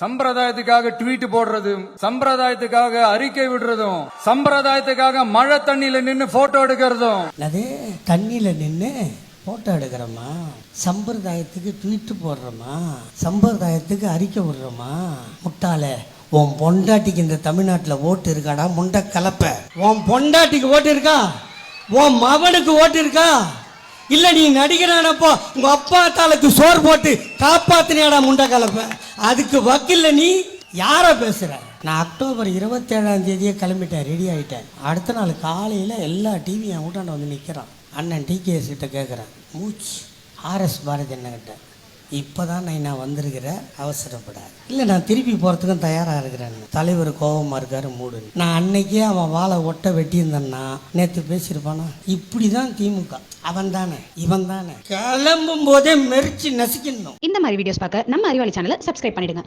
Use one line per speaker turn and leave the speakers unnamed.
சம்பிரதாயத்துக்காக tweet போடுறதும், சம்பிரதாயத்துக்காக அறிக்கை விடுறதும், சம்பிரதாயத்துக்காக மழை தண்ணியில நின்னு போட்டோ எடுக்கிறதும்.
அது தண்ணியில நின்று போட்டோ எடுக்கிறோமா, சம்பிரதாயத்துக்கு ட்வீட் போடுறோமா, சம்பிரதாயத்துக்கு அறிக்கை விடுறோமா? முட்டாளே, உன் பொண்டாட்டிக்கு இந்த தமிழ்நாட்டில் ஓட்டு இருக்காடா? முண்டை கலப்ப. உன் பொண்டாட்டிக்கு ஓட்டு இருக்கா? உன் மகனுக்கு ஓட்டு இருக்கா? இல்ல நீ நடிகரானப்போ உங்க அப்பா தாளுக்கு சோறு போட்டு காப்பாத்தினியாடா முண்டை கலப்ப? அதுக்கு வக்கில்ல நீ யார பேசுற? நான் அக்டோபர் 27 கிளம்பிட்டேன், ரெடி ஆகிட்டேன். அடுத்த நாள் காலையில் எல்லா டிவியும் என் வீட்டாண்ட வந்து நிற்கிறான். அண்ணன் டிகேஎஸ் கிட்ட கேட்குறேன், மூச்சு ஆர்எஸ் பாரதி அண்ணன்கிட்ட, இப்போ தான் நான் வந்திருக்கிற, அவசரப்படாது. இல்லை நான் திருப்பி போகிறதுக்கும் தயாராக இருக்கிறேன். தலைவர் கோபமாக இருக்காரு, மூடு. நான் அன்னைக்கே அவன் வாழை ஒட்ட வெட்டியிருந்தேன்னா நேற்று பேசியிருப்பானா? இப்படி தான் திமுக. அவன் தானே இவன் தானே கிளம்பும் போதே மெரிச்சு நசிக்கணும்.
இந்த மாதிரி வீடியோஸ் பார்க்க நம்ம அறிவாளி சேனலை சப்ஸ்கிரைப் பண்ணிடுங்க.